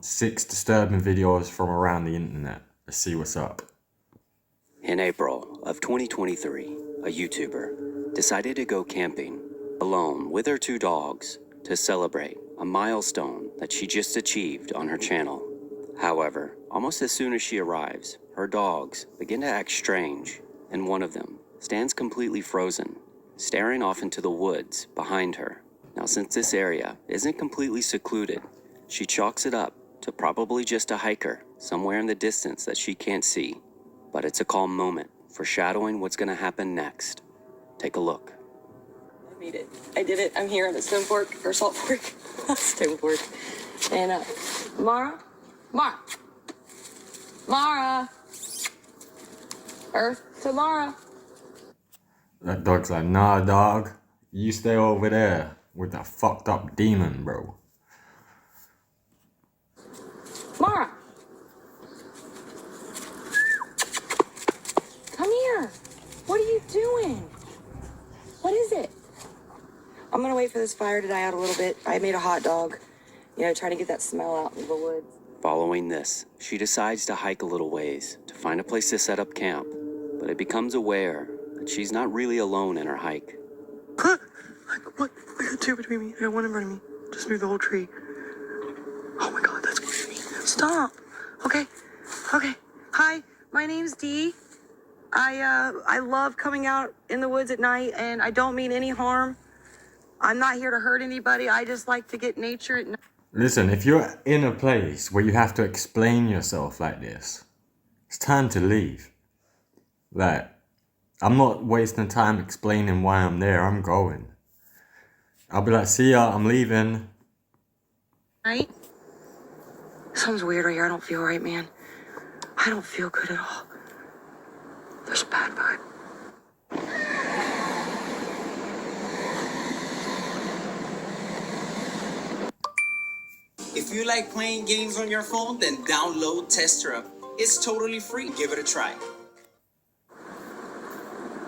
6 disturbing videos from around the internet. Let's see what's up. In April of 2023, a YouTuber decided to go camping alone with her 2 dogs to celebrate a milestone that she just achieved on her channel. However, almost as soon as she arrives, her dogs begin to act strange, and one of them stands completely frozen, staring off into the woods behind her. Now, since this area isn't completely secluded, she chalks it up to probably just a hiker somewhere in the distance that she can't see. But it's a calm moment, foreshadowing what's gonna happen next. Take a look. I made it. I did it. I'm here on the stone fork, or salt fork. Stone fork. And, Mara? Earth to Mara. That dog's like, nah, dog. You stay over there with that fucked up demon, bro. Mara! Come here. What are you doing? What is it? I'm gonna wait for this fire to die out a little bit. I made a hot dog. Trying to get that smell out in the woods. Following this, she decides to hike a little ways to find a place to set up camp, but it becomes aware that she's not really alone in her hike. What? I got 2 between me. I got 1 in front of me. Just moved the whole tree. Oh my god, that's creepy. Stop. Okay. Hi, my name's Dee. I love coming out in the woods at night, and I don't mean any harm. I'm not here to hurt anybody. I just like to get nature at night. Listen, if you're in a place where you have to explain yourself like this, it's time to leave. Like, I'm not wasting time explaining why I'm there. I'm going. I'll be like, see ya, I'm leaving. Right? Something's weird right here. I don't feel right, man. I don't feel good at all. There's a bad vibe. If you like playing games on your phone, then download Tester Up. It's totally free. Give it a try.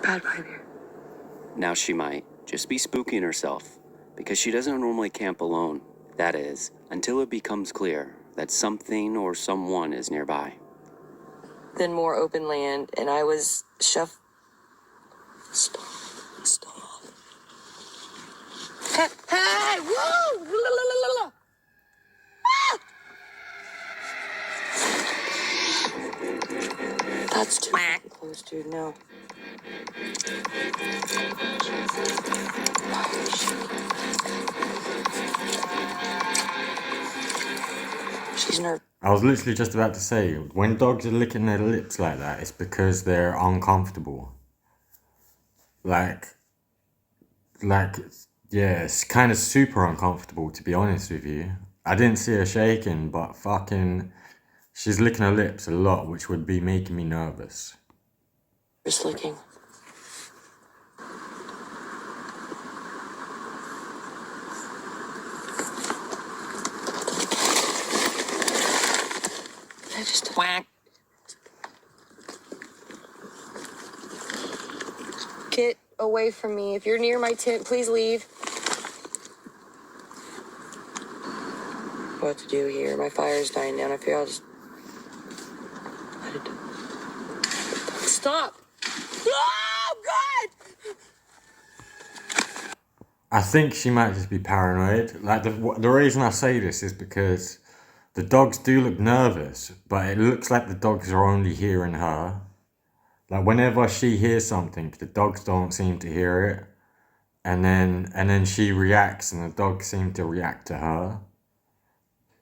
Bad vibe here. Now she might just be spooking herself because she doesn't normally camp alone. That is, until it becomes clear that something or someone is nearby. Then more open land, and I was Stop. Hey! Whoa! La. That's too close, dude. No. She's nervous. I was literally just about to say, when dogs are licking their lips like that, it's because they're uncomfortable. Like, yeah, it's kind of super uncomfortable, to be honest with you. I didn't see her shaking, but fucking, she's licking her lips a lot, which would be making me nervous. Just looking. I just whack. Get away from me. If you're near my tent, please leave. What to do here? My fire's dying down. I figure I'll just let it. Stop! Oh God! I think she might just be paranoid. Like, the reason I say this is because the dogs do look nervous, but it looks like the dogs are only hearing her. Like, whenever she hears something, the dogs don't seem to hear it. And then she reacts, and the dogs seem to react to her.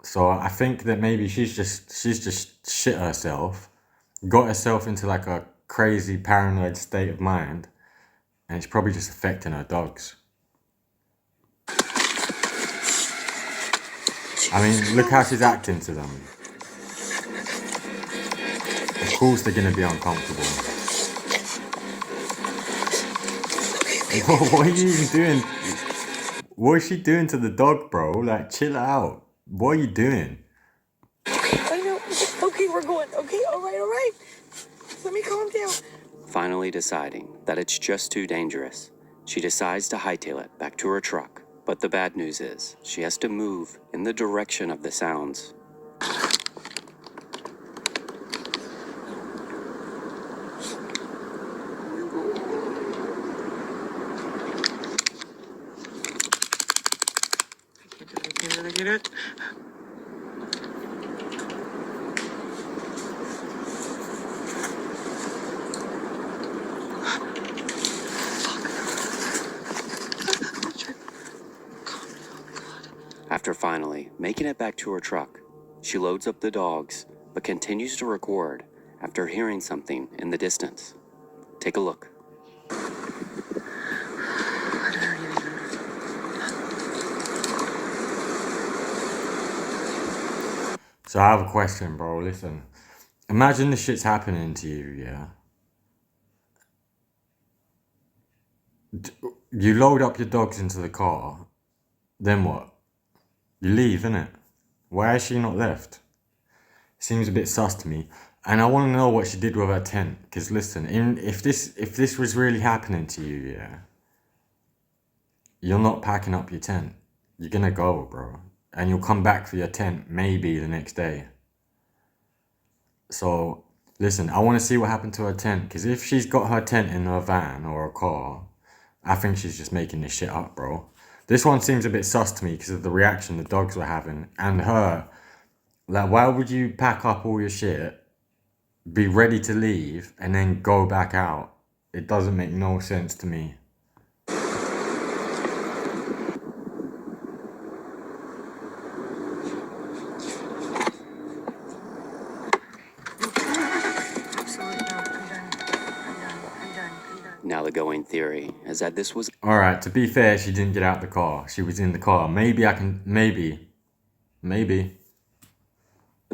So I think that maybe she's just shit herself, got herself into like a crazy paranoid state of mind, and it's probably just affecting her dogs. I mean, look how she's acting to them. Of course they're gonna be uncomfortable. What are you even doing? What is she doing to the dog, bro? Like, chill out. What are you doing? I know. Okay, we're going. Okay, all right. Let me calm down. Finally deciding that it's just too dangerous, she decides to hightail it back to her truck. But the bad news is, she has to move in the direction of the sounds. After finally making it back to her truck, she loads up the dogs but continues to record after hearing something in the distance. Take a look. So I have a question, bro. Listen. Imagine this shit's happening to you, yeah? You load up your dogs into the car, then what? You leave, innit? Why has she not left? Seems a bit sus to me. And I want to know what she did with her tent. Because listen, if this was really happening to you, yeah, you're not packing up your tent. You're gonna go, bro. And you'll come back for your tent maybe the next day. So, listen, I want to see what happened to her tent. Because if she's got her tent in her van or a car, I think she's just making this shit up, bro. This one seems a bit sus to me because of the reaction the dogs were having. And her. Like, why would you pack up all your shit, be ready to leave, and then go back out? It doesn't make no sense to me. Now the going theory is that this was Alright, to be fair, she didn't get out the car. She was in the car. Maybe.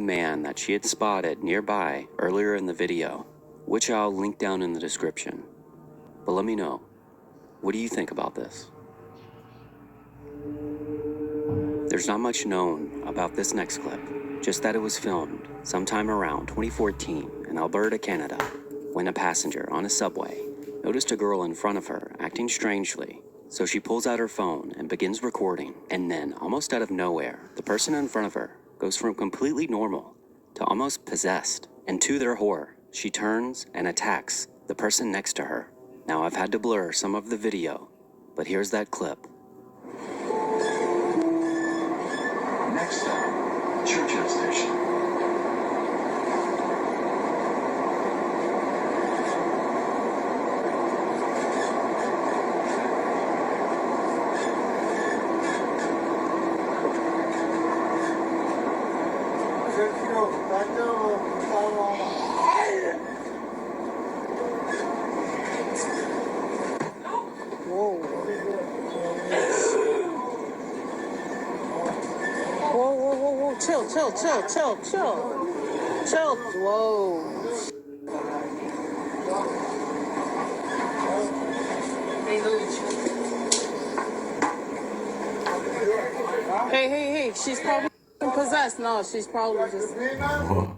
the man that she had spotted nearby earlier in the video, which I'll link down in the description. But let me know, what do you think about this? There's not much known about this next clip, just that it was filmed sometime around 2014 in Alberta, Canada, when a passenger on a subway noticed a girl in front of her acting strangely. So she pulls out her phone and begins recording, and then, almost out of nowhere, the person in front of her goes from completely normal to almost possessed, and to their horror, she turns and attacks the person next to her. Now, I've had to blur some of the video, but here's that clip. Next stop, Churchill Station. Whoa. Chill. Whoa. Hey. She's probably possessed. No, she's probably just. What?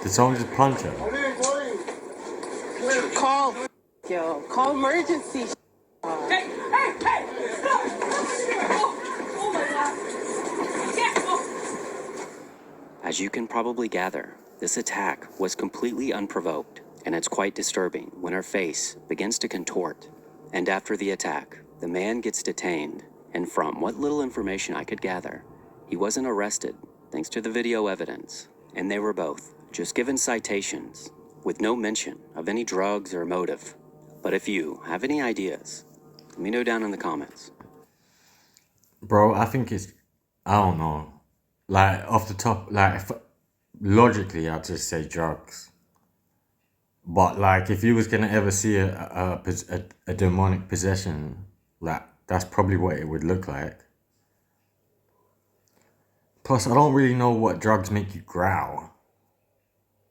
Did someone just punch her? Call emergency. Hey! Stop! Oh my God! Yeah! As you can probably gather, this attack was completely unprovoked, and it's quite disturbing when her face begins to contort. And after the attack, the man gets detained, and from what little information I could gather, he wasn't arrested thanks to the video evidence, and they were both just given citations with no mention of any drugs or motive. But if you have any ideas, let me know down in the comments. Bro, I think it's, I don't know. Like, off the top, like, logically, I'd just say drugs. But, like, if you was going to ever see a demonic possession, like, that's probably what it would look like. Plus, I don't really know what drugs make you growl.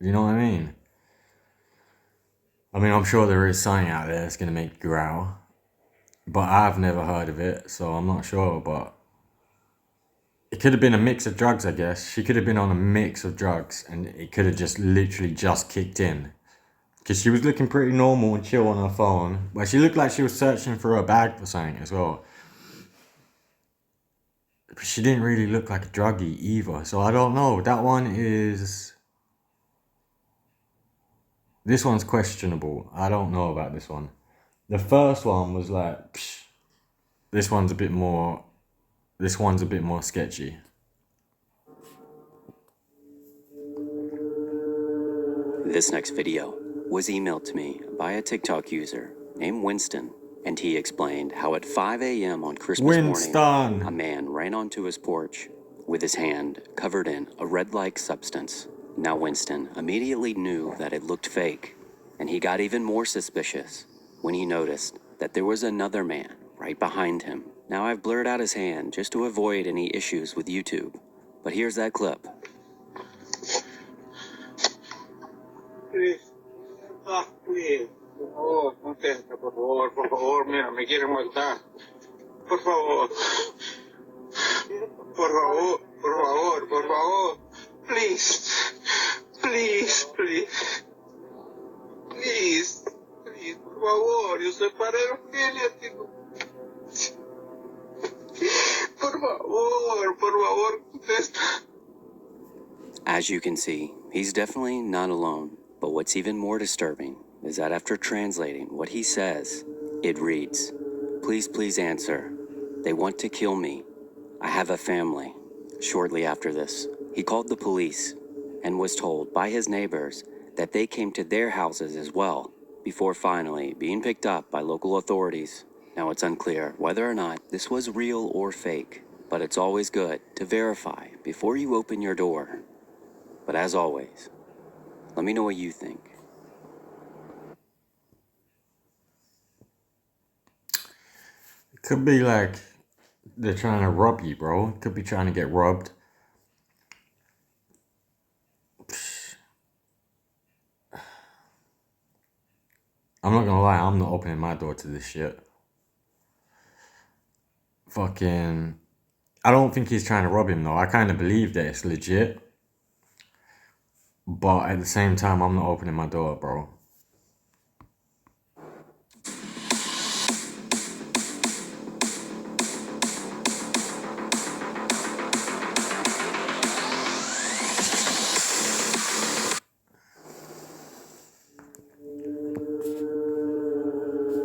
You know what I mean? I mean, I'm sure there is something out there that's going to make you growl. But I've never heard of it, so I'm not sure. But it could have been a mix of drugs, I guess. She could have been on a mix of drugs, and it could have just literally just kicked in. Because she was looking pretty normal and chill on her phone. But she looked like she was searching for her bag for something as well. But she didn't really look like a druggie either. So I don't know. That one is... This one's questionable. I don't know about this one. The first one was like, psh. This one's a bit more sketchy. This next video was emailed to me by a TikTok user named Winston, and he explained how at 5 a.m. on Christmas morning, Winston. a man ran onto his porch with his hand covered in a red-like substance. Now Winston immediately knew that it looked fake, and he got even more suspicious when he noticed that there was another man right behind him. Now I've blurred out his hand just to avoid any issues with YouTube, but here's that clip. Please. Please. Oh, contesta, por favor, mira, me quieren matar. Por favor. Por favor, por favor, por favor. Please. Please, please. Please. Please, por favor, yo soy para Eugenia. Por favor, contesta. As you can see, he's definitely not alone. But what's even more disturbing is that after translating what he says, it reads, please answer. They want to kill me. I have a family. Shortly after this, he called the police and was told by his neighbors that they came to their houses as well, before finally being picked up by local authorities. Now it's unclear whether or not this was real or fake, but it's always good to verify before you open your door. But as always, let me know what you think. It could be like they're trying to rob you, bro. Could be trying to get robbed. I'm not gonna lie, I'm not opening my door to this shit. Fucking... I don't think he's trying to rob him though. I kind of believe that it's legit. But at the same time, I'm not opening my door, bro.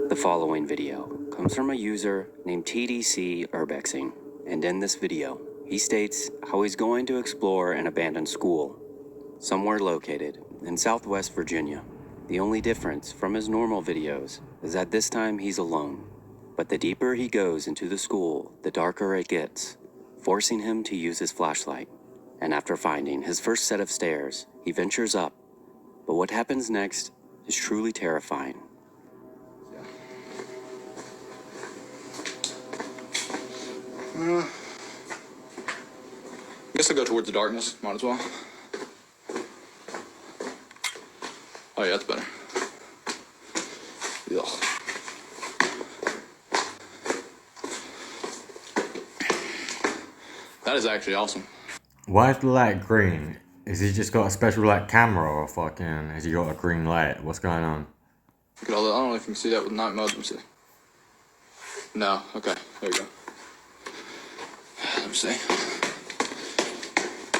The following video comes from a user named TDC Urbexing, and in this video, he states how he's going to explore an abandoned school, somewhere located in Southwest Virginia. The only difference from his normal videos is that this time he's alone, but the deeper he goes into the school, the darker it gets, forcing him to use his flashlight. And after finding his first set of stairs, he ventures up, but what happens next is truly terrifying. Guess I'll go towards the darkness. Might as well. Oh yeah, that's better. Ugh. That is actually awesome. Why is the light green? Is he just got a special like camera or fucking has he got a green light? What's going on? Look at all that. I don't know if you can see that with night mode. Let me see. No. Okay. There you go. Let me see.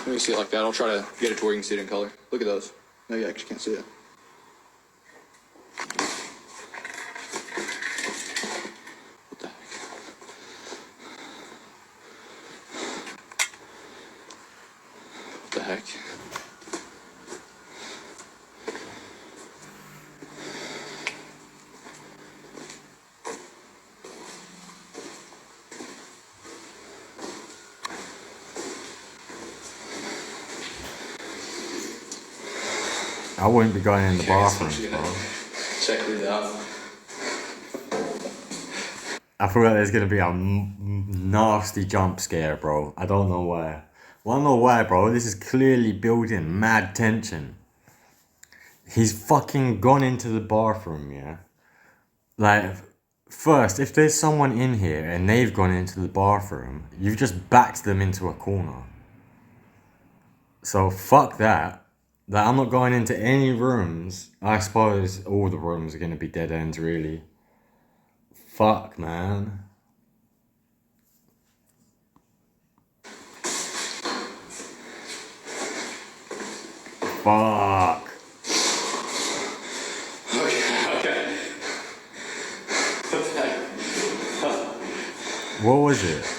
Let me see it like that. I'll try to get it to where you can see it in color. Look at those. No, you actually can't see it. What the heck? What the heck? I wouldn't be going in the bathroom, bro. Check these out. I feel like there's gonna be a nasty jump scare, bro. I don't know why. Well, I don't know why, bro. This is clearly building mad tension. He's fucking gone into the bathroom, yeah? Like, first, if there's someone in here and they've gone into the bathroom, you've just backed them into a corner. So, fuck that. Like, I'm not going into any rooms. I suppose all the rooms are gonna be dead ends, really. Fuck, man. Fuck. Okay. What was it?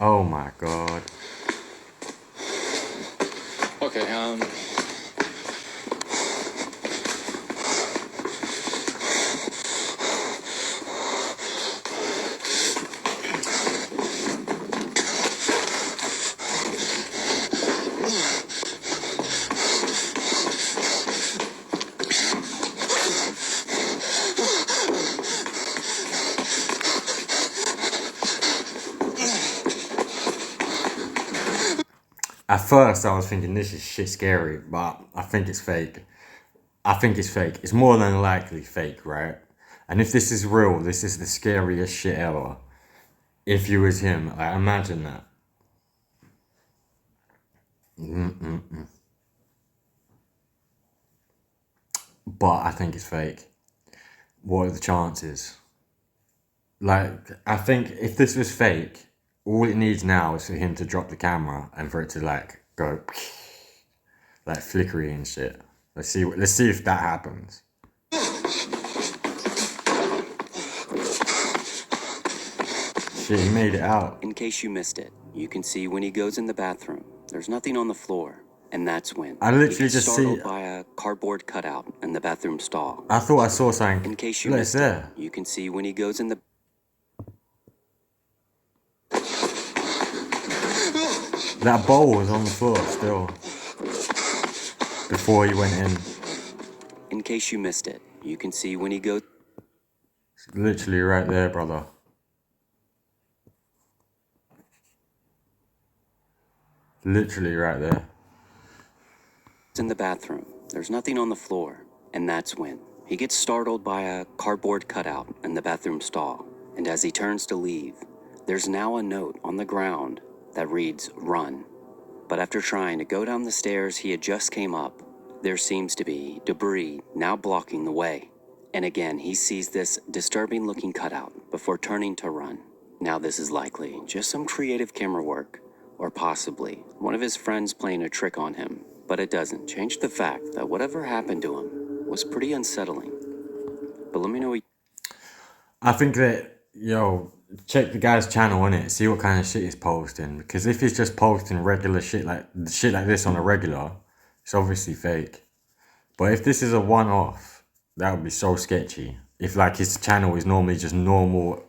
Oh my god. Okay, At first, I was thinking this is shit scary, but I think it's fake. I think it's fake. It's more than likely fake, right? And if this is real, this is the scariest shit ever. If you was him, like, imagine that. But I think it's fake. What are the chances? Like, I think if this was fake, all it needs now is for him to drop the camera and for it to like go like flickery and shit. Let's see if that happens. Shit, he made it out. In case you missed it, you can see when he goes in the bathroom, there's nothing on the floor. And that's when I literally he gets just startled see- by a cardboard cutout in the bathroom stall. I thought I saw something. In case you Look, it's missed it, there. you can see when he goes in the That bowl was on the floor still. Before he went in. In case you missed it, you can see when he goes It's literally right there, brother. Literally right there. in the bathroom. There's nothing on the floor. And that's when he gets startled by a cardboard cutout in the bathroom stall. And as he turns to leave, there's now a note on the ground that reads, "Run." But after trying to go down the stairs he had just came up, there seems to be debris now blocking the way. And again, he sees this disturbing looking cutout before turning to run. Now this is likely just some creative camera work, or possibly one of his friends playing a trick on him. But it doesn't change the fact that whatever happened to him was pretty unsettling. But let me know what I think that, check the guy's channel, innit? See what kind of shit he's posting. Because if he's just posting regular shit like this on a regular, it's obviously fake. But if this is a one-off, that would be so sketchy. If like his channel is normally just normal,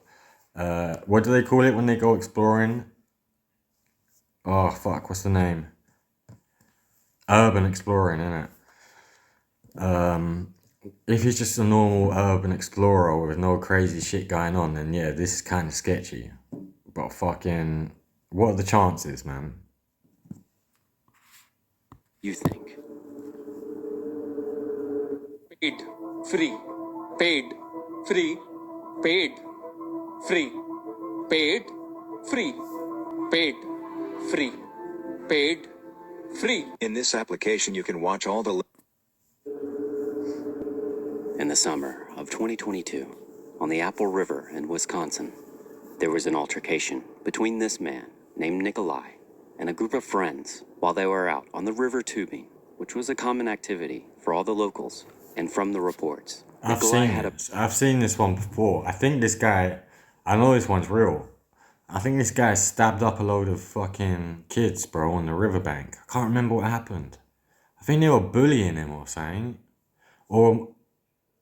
what do they call it when they go exploring? Oh fuck, what's the name? Urban exploring, innit? If he's just a normal urban explorer with no crazy shit going on, then yeah, this is kind of sketchy. But fucking, what are the chances, man? you think. Paid, free, paid, free, paid, free, paid, free, paid, free, paid, free. In this application, you can watch all the In the summer of 2022, on the Apple River in Wisconsin, there was an altercation between this man named Nikolai and a group of friends while they were out on the river tubing, which was a common activity for all the locals. And from the reports, I've Nikolai seen this one before. I think this guy, I know this one's real. I think this guy stabbed up a load of fucking kids, bro, on the riverbank. I can't remember what happened. I think they were bullying him or something. Or,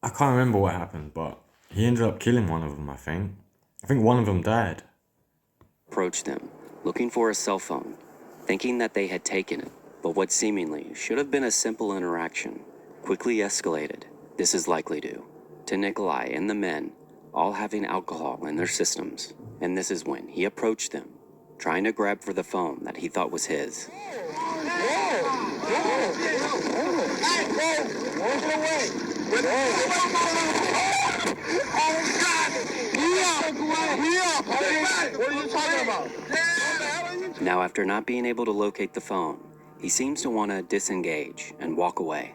I can't remember what happened, but he ended up killing one of them, I think. I think one of them died. approached them, looking for a cell phone, thinking that they had taken it. But what seemingly should have been a simple interaction quickly escalated. This is likely due to Nikolai and the men all having alcohol in their systems. And this is when he approached them, trying to grab for the phone that he thought was his. Now, after not being able to locate the phone, he seems to want to disengage and walk away.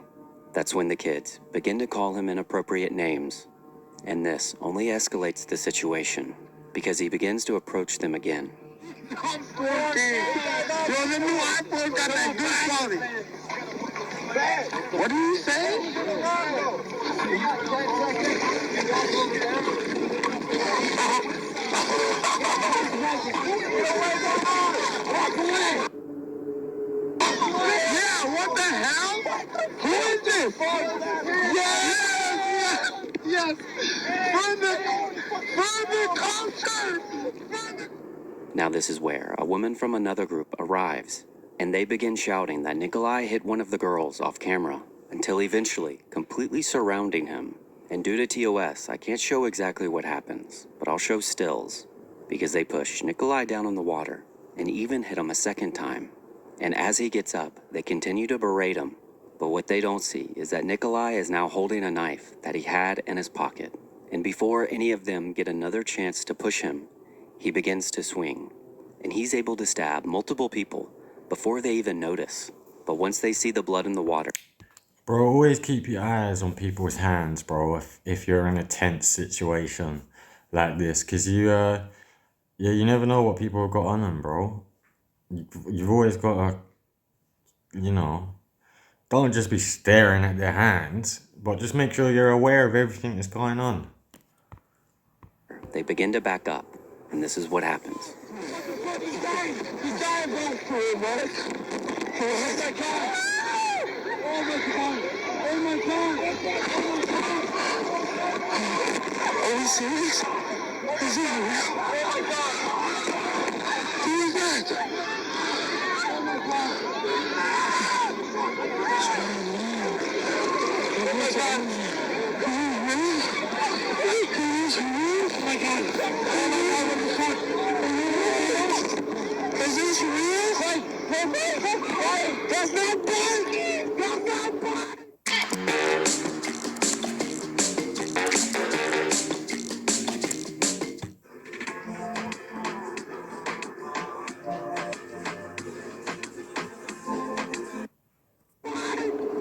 That's when the kids begin to call him inappropriate names. And this only escalates the situation because he begins to approach them again. What do you say? Yeah, what the hell? Who is this? Yes. Further concert. Now this is where a woman from another group arrives, and they begin shouting that Nikolai hit one of the girls off camera, until eventually completely surrounding him. And due to TOS, I can't show exactly what happens, but I'll show stills, because they push Nikolai down in the water, and even hit him a second time. And as he gets up, they continue to berate him. But what they don't see is that Nikolai is now holding a knife that he had in his pocket. And before any of them get another chance to push him, he begins to swing. And he's able to stab multiple people before they even notice. But once they see the blood in the water, Bro, always keep your eyes on people's hands, bro, if you're in a tense situation like this. Because you never know what people have got on them, bro. You've always got to, don't just be staring at their hands, but just make sure you're aware of everything that's going on. they begin to back up. And this is what happens. He's dying, bro. Oh my God. Oh my God. Oh my God. Are you serious? Is he real? Oh my God. Who is that? Oh my God. Oh my God. Oh my God. Is this real? That's not bad. That's not bad.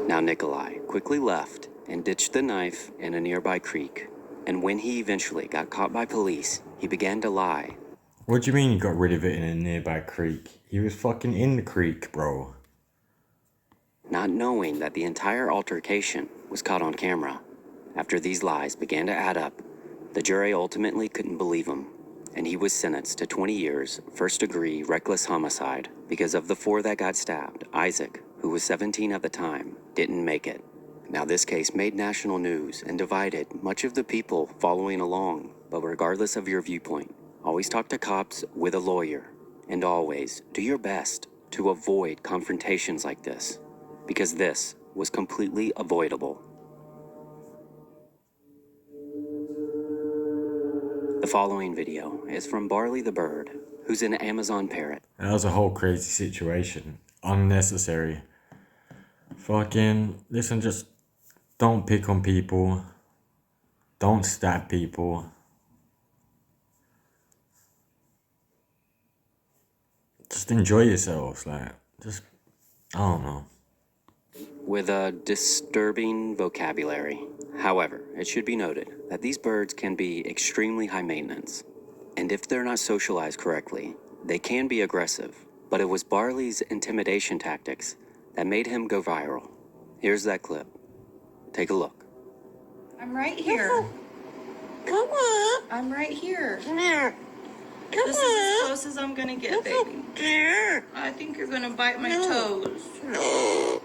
Now Nikolai quickly left and ditched the knife in a nearby creek. And when he eventually got caught by police, he began to lie. What do you mean you got rid of it in a nearby creek? He was fucking in the creek, bro. Not knowing that the entire altercation was caught on camera. After these lies began to add up, the jury ultimately couldn't believe him, and he was sentenced to 20 years first-degree reckless homicide because of the 4 that got stabbed. Isaac, who was 17 at the time, didn't make it. Now this case made national news and divided much of the people following along, but regardless of your viewpoint, always talk to cops with a lawyer, and always do your best to avoid confrontations like this, because this was completely avoidable. The following video is from Barley the bird, who's an Amazon parrot. That was a whole crazy situation. Unnecessary. Fucking, listen, just don't pick on people. Don't stab people. Just enjoy yourselves, I don't know. With a disturbing vocabulary. However, it should be noted that these birds can be extremely high maintenance. And if they're not socialized correctly, they can be aggressive. But it was Barley's intimidation tactics that made him go viral. Here's that clip. Take a look. I'm right here. Come on. I'm right here. Come here. Come This is as close as I'm gonna get, baby. Here. I think you're gonna bite my toes. No.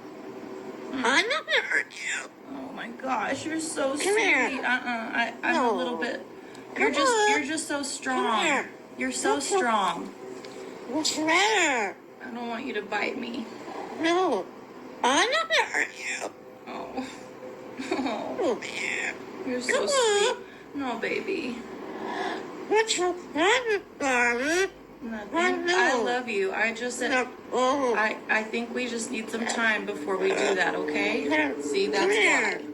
I'm not gonna hurt you. Oh my gosh, you're so sweet. here. I'm No. a little bit. Come on. You're just so strong. here. You're so strong. What's the matter? I don't want you to bite me. No. I'm not gonna hurt you. Oh. Come here. You're so Come sweet. on. No, baby. What's your problem, darling? Nothing. know. I love you. I just said. Oh. I think we just need some time before we do that, okay? See, that's Come here. why.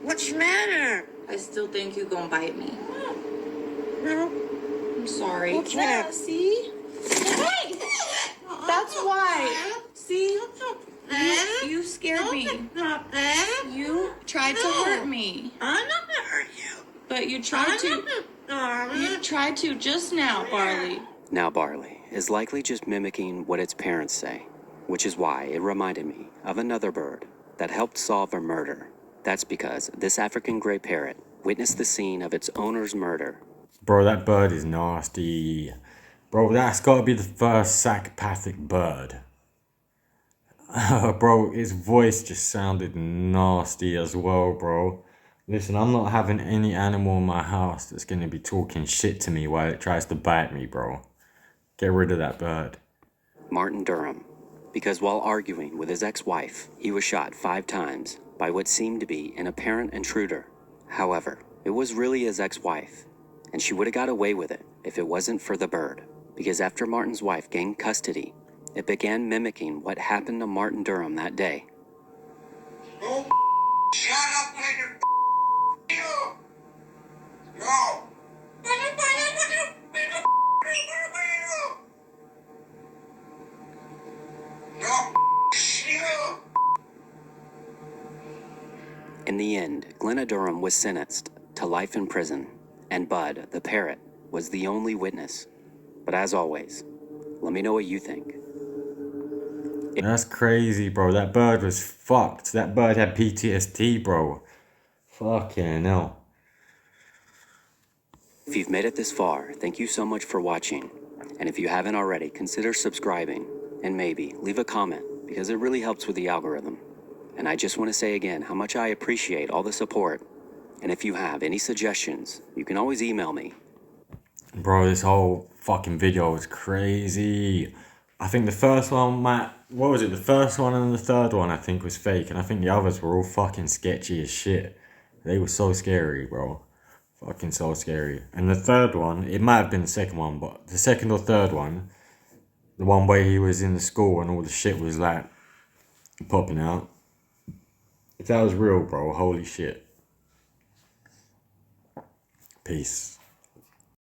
What's the matter? I still think you're gonna bite me. No. I'm sorry. What's that? See? Hey! That's why. See? You scared me. Not bad. You tried to hurt me. I'm not gonna hurt you. But you tried to. Darling. You tried to just now, Barley. Now Barley is likely just mimicking what its parents say, which is why it reminded me of another bird that helped solve a murder. That's because this African gray parrot witnessed the scene of its owner's murder. Bro, that bird is nasty. Bro, that's gotta be the first psychopathic bird. Bro, his voice just sounded nasty as well, bro. Listen, I'm not having any animal in my house that's gonna be talking shit to me while it tries to bite me, bro. Get rid of that bird. Martin Durham, because while arguing with his ex-wife, he was shot 5 times by what seemed to be an apparent intruder. However, it was really his ex-wife, and she would have got away with it if it wasn't for the bird, because after Martin's wife gained custody, it began mimicking what happened to Martin Durham that day. Shut up, you! No! In the end, Glenna Durham was sentenced to life in prison, and Bud, the parrot, was the only witness. But as always, let me know what you think. That's crazy, bro. That bird was fucked. That bird had PTSD, bro. Fucking hell. If you've made it this far, thank you so much for watching. And if you haven't already, consider subscribing and maybe leave a comment because it really helps with the algorithm. And I just want to say again how much I appreciate all the support. And if you have any suggestions, you can always email me. Bro, this whole fucking video was crazy. I think the first one, what was it? The first one and the third one, I think, was fake. And I think the others were all fucking sketchy as shit. They were so scary, bro. Fucking so scary. And the third one, it might have been the second one, but the second or third one, the one where he was in the school and all the shit was like popping out. If that was real, bro, holy shit. Peace.